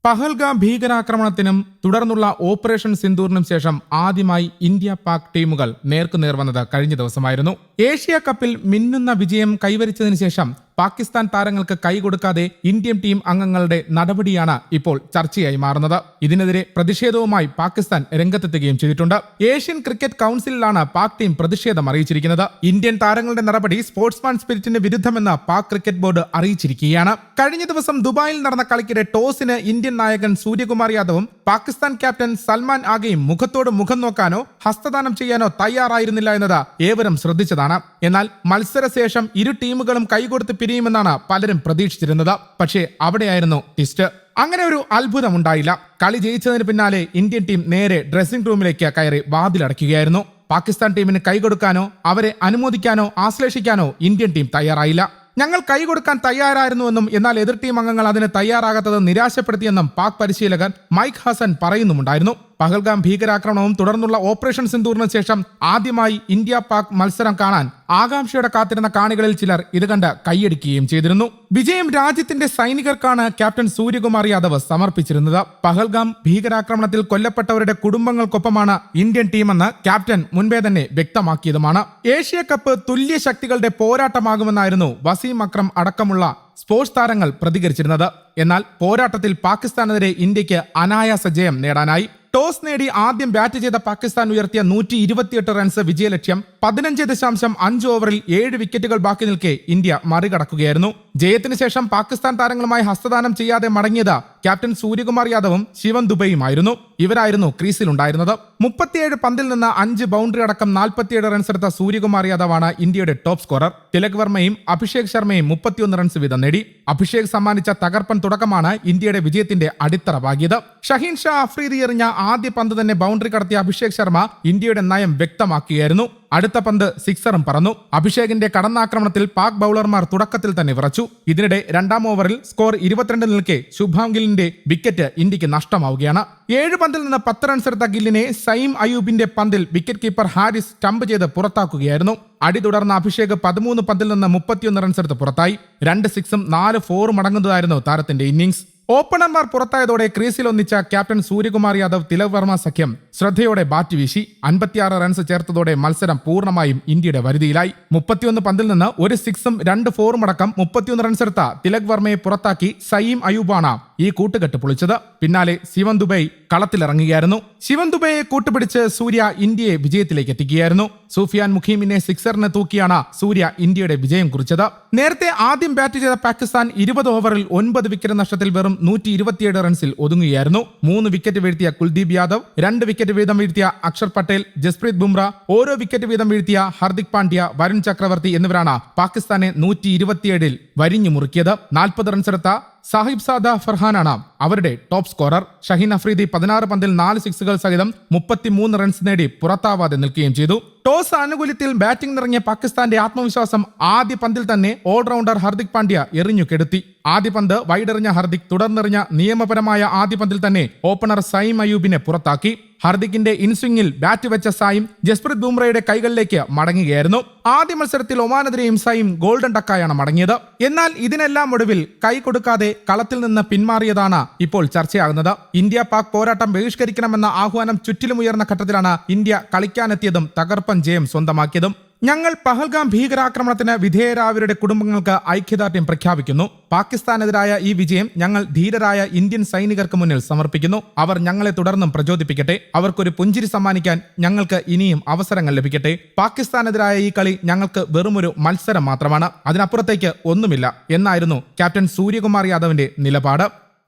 പഹൽഗാം ഭീകരാക്രമണത്തിനും തുടർന്നുള്ള ഓപ്പറേഷൻ സിന്ദൂറിനും ശേഷം ആദ്യമായി ഇന്ത്യ പാക് ടീമുകൾ നേർക്കുനേർ വന്നത് കഴിഞ്ഞ ദിവസമായിരുന്നു. ഏഷ്യ കപ്പിൽ മിന്നുന്ന വിജയം കൈവരിച്ചതിന് ശേഷം പാകിസ്ഥാൻ താരങ്ങൾക്ക് കൈകൊടുക്കാതെ ഇന്ത്യൻ ടീം അംഗങ്ങളുടെ നടപടിയാണ് ഇപ്പോൾ ചർച്ചയായി മാറുന്നത്. ഇതിനെതിരെ പ്രതിഷേധവുമായി പാകിസ്ഥാൻ രംഗത്തെത്തുകയും ചെയ്തിട്ടുണ്ട്. ഏഷ്യൻ ക്രിക്കറ്റ് കൗൺസിലിലാണ് പാക് ടീം പ്രതിഷേധം അറിയിച്ചിരിക്കുന്നത്. ഇന്ത്യൻ താരങ്ങളുടെ നടപടി സ്പോർട്സ്മാൻ സ്പിരിറ്റിന് വിരുദ്ധമെന്ന് പാക് ക്രിക്കറ്റ് ബോർഡ് അറിയിച്ചിരിക്കുകയാണ്. കഴിഞ്ഞ ദിവസം ദുബായിൽ നടന്ന കളിക്കിടെ ടോസിന് ഇന്ത്യൻ നായകൻ സൂര്യകുമാർ യാദവും പാകിസ്ഥാൻ ക്യാപ്റ്റൻ സൽമാൻ ആഗയും മുഖത്തോട് മുഖം നോക്കാനോ ഹസ്തദാനം ചെയ്യാനോ തയ്യാറായിരുന്നില്ല എന്നത് ഏവരും ശ്രദ്ധിച്ചതാണ്. എന്നാൽ മത്സരശേഷം ഇരു ടീമുകളും കൈകൊടുത്ത് പിരിയുമെന്നാണ് പലരും പ്രതീക്ഷിച്ചിരുന്നത്. പക്ഷേ അവിടെയായിരുന്നു ട്വിസ്റ്റ്. അങ്ങനെ ഒരു അത്ഭുതം ഉണ്ടായില്ല. കളി ജയിച്ചതിന് പിന്നാലെ ഇന്ത്യൻ ടീം നേരെ ഡ്രസ്സിംഗ് റൂമിലേക്ക് കയറി വാതിലടയ്ക്കുകയായിരുന്നു. പാകിസ്ഥാൻ ടീമിന് കൈകൊടുക്കാനോ അവരെ അനുമോദിക്കാനോ ആശ്ലേഷിക്കാനോ ഇന്ത്യൻ ടീം തയ്യാറായില്ല. ഞങ്ങൾ കൈകൊടുക്കാൻ തയ്യാറായിരുന്നുവെന്നും എന്നാൽ എതിർ ടീം അംഗങ്ങൾ അതിന് തയ്യാറാകാത്തത് നിരാശപ്പെടുത്തിയെന്നും പാക് പരിശീലകൻ മൈക്ക് ഹസൻ പറയുന്നുമുണ്ടായിരുന്നു. പഹൽഗാം ഭീകരാക്രമണവും തുടർന്നുള്ള ഓപ്പറേഷൻ സിന്ദൂറിന് ശേഷം ആദ്യമായി ഇന്ത്യ പാക് മത്സരം കാണാൻ ആകാംക്ഷയോടെ കാത്തിരുന്ന കാണികളിൽ ചിലർ ഇത് കണ്ട് കൈയടിക്കുകയും ചെയ്തിരുന്നു. വിജയം രാജ്യത്തിന്റെ സൈനികർക്കാണ് ക്യാപ്റ്റൻ സൂര്യകുമാർ യാദവ് സമർപ്പിച്ചിരുന്നത്. പഹൽഗാം ഭീകരാക്രമണത്തിൽ കൊല്ലപ്പെട്ടവരുടെ കുടുംബങ്ങൾക്കൊപ്പമാണ് ഇന്ത്യൻ ടീമെന്ന് ക്യാപ്റ്റൻ മുൻപേ തന്നെ വ്യക്തമാക്കിയതുമാണ്. ഏഷ്യ കപ്പ് തുല്യ ശക്തികളുടെ പോരാട്ടമാകുമെന്നായിരുന്നു വസീം അക്രം അടക്കമുള്ള സ്പോർട്സ് താരങ്ങൾ പ്രതികരിച്ചിരുന്നത്. എന്നാൽ പോരാട്ടത്തിൽ പാകിസ്ഥാനെതിരെ ഇന്ത്യക്ക് അനായാസ ജയം നേടാനായി. ടോസ് നേടി ആദ്യം ബാറ്റ് ചെയ്ത പാകിസ്ഥാൻ ഉയർത്തിയ 128 റൺസ് വിജയലക്ഷ്യം 15.5 ഓവറിൽ 7 വിക്കറ്റുകൾ ബാക്കി നിൽക്കെ ഇന്ത്യ മറികടക്കുകയായിരുന്നു. ജയത്തിന് ശേഷം പാകിസ്ഥാൻ താരങ്ങളുമായി ഹസ്തദാനം ചെയ്യാതെ മടങ്ങിയത് ക്യാപ്റ്റൻ സൂര്യകുമാർ യാദവും ശിവൻ ദുബൈയുമായിരുന്നു. ഇവരായിരുന്നു ക്രീസിലുണ്ടായിരുന്നത്. 37 പന്തിൽ നിന്ന് 5 ബൗണ്ടറി അടക്കം 47 റൺസ് എടുത്ത സൂര്യകുമാർ യാദവാണ് ഇന്ത്യയുടെ ടോപ്പ് സ്കോറർ. തിലക് വർമ്മയും അഭിഷേക് ശർമ്മയും 31 റൺസ് വീതം നേടി. അഭിഷേക് സമ്മാനിച്ച തകർപ്പൻ തുടക്കമാണ് ഇന്ത്യയുടെ വിജയത്തിന്റെ അടിത്തറ പാകിയത്. ഷഹീൻ ഷാ അഫ്രീദി എറിഞ്ഞ ആദ്യ പന്ത് തന്നെ ബൗണ്ടറി കടത്തിയ അഭിഷേക് ശർമ്മ ഇന്ത്യയുടെ നയം വ്യക്തമാക്കിയായിരുന്നു. അടുത്ത പന്ത് സിക്സറും പറന്നു. അഭിഷേകിന്റെ കടന്നാക്രമണത്തിൽ പാക് ബൌളർമാർ തുടക്കത്തിൽ തന്നെ വിറച്ചു. ഇതിനിടെ രണ്ടാം ഓവറിൽ സ്കോർ 22 നിൽക്കെ ശുഭാം ഗില്ലിന്റെ വിക്കറ്റ് ഇന്ത്യക്ക് നഷ്ടമാവുകയാണ്. 7 പന്തിൽ നിന്ന് 10 റൺസ് എടുത്ത ഗില്ലിനെ സൈം അയൂബിന്റെ പന്തിൽ വിക്കറ്റ് കീപ്പർ ഹാരിസ് സ്റ്റംപ് ചെയ്ത് പുറത്താക്കുകയായിരുന്നു. അടി തുടർന്ന അഭിഷേക് 13 പന്തിൽ നിന്ന് 31 റൺസ് എടുത്ത് പുറത്തായി. 2 സിക്സും 4 ഫോറും അടങ്ങുന്നതായിരുന്നു താരത്തിന്റെ ഇന്നിംഗ്സ്. ഓപ്പണർമാർ പുറത്തായതോടെ ക്രീസിൽ ഒന്നിച്ച ക്യാപ്റ്റൻ സൂര്യകുമാർ യാദവ് തിലക് വർമ്മ സഖ്യം ശ്രദ്ധയോടെ ബാറ്റ് വീശി 56 റൺസ് ചേർത്തതോടെ മത്സരം പൂർണ്ണമായും ഇന്ത്യയുടെ വരുതിയിലായി. 31 പന്തിൽ നിന്ന് 1 സിക്സും 2 ഫോറും അടക്കം 31 റൺസ് എടുത്ത തിലക് വർമ്മയെ പുറത്താക്കി സയീം അയൂബാണ് ഈ കൂട്ടുകെട്ട് പൊളിച്ചത്. പിന്നാലെ ശിവൻ ദുബൈ കളത്തിലിറങ്ങുകയായിരുന്നു. ശിവൻ ദുബൈയെ കൂട്ടുപിടിച്ച് സൂര്യ ഇന്ത്യയെ വിജയത്തിലേക്ക് എത്തിക്കുകയായിരുന്നു. സൂഫിയാൻ മുഖീമിനെ സിക്സറിന് തൂക്കിയാണ് സൂര്യ ഇന്ത്യയുടെ വിജയം കുറിച്ചത്. നേരത്തെ ആദ്യം ബാറ്റ് ചെയ്ത പാകിസ്ഥാൻ 20 ഓവറിൽ 9 വിക്കറ്റ് നഷ്ടത്തിൽ വെറും 127 റൺസിൽ ഒതുങ്ങുകയായിരുന്നു. 3 വിക്കറ്റ് വീഴ്ത്തിയ കുൽദീപ് യാദവ്, 2 വിക്കറ്റ് വീതം വീഴ്ത്തിയ അക്ഷർ പട്ടേൽ, ജസ്പ്രീത് ബുംറ, ഓരോ വിക്കറ്റ് വീതം വീഴ്ത്തിയ ഹർദിക് പാണ്ഡ്യ, വരുൺ ചക്രവർത്തി എന്നിവരാണ് പാകിസ്ഥാനെ 127 വരിഞ്ഞു മുറുക്കിയത്. 40 റൺസ് എടുത്ത സാഹിബ് സാദ ഫർഹാനാണ് അവരുടെ ടോപ്പ് സ്കോറർ. ഷഹീൻ അഫ്രീദി 16 പന്തിൽ 4 സിക്സുകൾ സഹിതം 33 റൺസ് നേടി പുറത്താവാതെ നിൽക്കുകയും ചെയ്തു. ടോസ് ആനുകൂല്യത്തിൽ ബാറ്റിംഗിനിറങ്ങിയ പാകിസ്ഥാന്റെ ആത്മവിശ്വാസം ആദ്യ പന്തിൽ തന്നെ ഓൾറൗണ്ടർ ഹർദിക് പാണ്ഡ്യ എറിഞ്ഞു കെടുത്തി. ആദ്യ പന്ത് വൈഡെറിഞ്ഞ ഹർദിക് തുടർന്നെറിഞ്ഞ നിയമപരമായ ആദ്യ പന്തിൽ തന്നെ ഓപ്പണർ സൈം അയൂബിനെ പുറത്താക്കി. ഹർദിക്കിന്റെ ഇൻസ്വിംഗിൽ ബാറ്റ് വെച്ച സായിം ജസ്പ്രീത് ബുംറയുടെ കൈകളിലേക്ക് മടങ്ങുകയായിരുന്നു. ആദ്യ മത്സരത്തിൽ ഒമാനെതിരെയും സായിം ഗോൾഡൻ ഡക്കായാണ് മടങ്ങിയത്. എന്നാൽ ഇതിനെല്ലാം ഒടുവിൽ കൈ കൊടുക്കാതെ കളത്തിൽ നിന്ന് പിന്മാറിയതാണ് ഇപ്പോൾ ചർച്ചയാകുന്നത്. ഇന്ത്യ പാക് പോരാട്ടം ബഹിഷ്കരിക്കണമെന്ന ആഹ്വാനം ചുറ്റിലും ഉയർന്ന ഘട്ടത്തിലാണ് ഇന്ത്യ കളിക്കാനെത്തിയതും തകർപ്പൻ ജയം സ്വന്തമാക്കിയതും. ഞങ്ങൾ പഹൽഗാം ഭീകരാക്രമണത്തിന് വിധേയരായവരുടെ കുടുംബങ്ങൾക്ക് ഐക്യദാർഢ്യം പ്രഖ്യാപിക്കുന്നു. പാകിസ്ഥാനെതിരായ ഈ വിജയം ഞങ്ങൾ ധീരരായ ഇന്ത്യൻ സൈനികർക്ക് മുന്നിൽ സമർപ്പിക്കുന്നു. അവർ ഞങ്ങളെ തുടർന്നും പ്രചോദിപ്പിക്കട്ടെ. അവർക്കൊരു പുഞ്ചിരി സമ്മാനിക്കാൻ ഞങ്ങൾക്ക് ഇനിയും അവസരങ്ങൾ ലഭിക്കട്ടെ. പാകിസ്ഥാനെതിരായ ഈ കളി ഞങ്ങൾക്ക് വെറുമൊരു മത്സരം മാത്രമാണ്, അതിനപ്പുറത്തേക്ക് ഒന്നുമില്ല എന്നായിരുന്നു ക്യാപ്റ്റൻ സൂര്യകുമാർ യാദവിന്റെ നിലപാട്.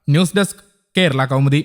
News desk, Kerala Kaumudi.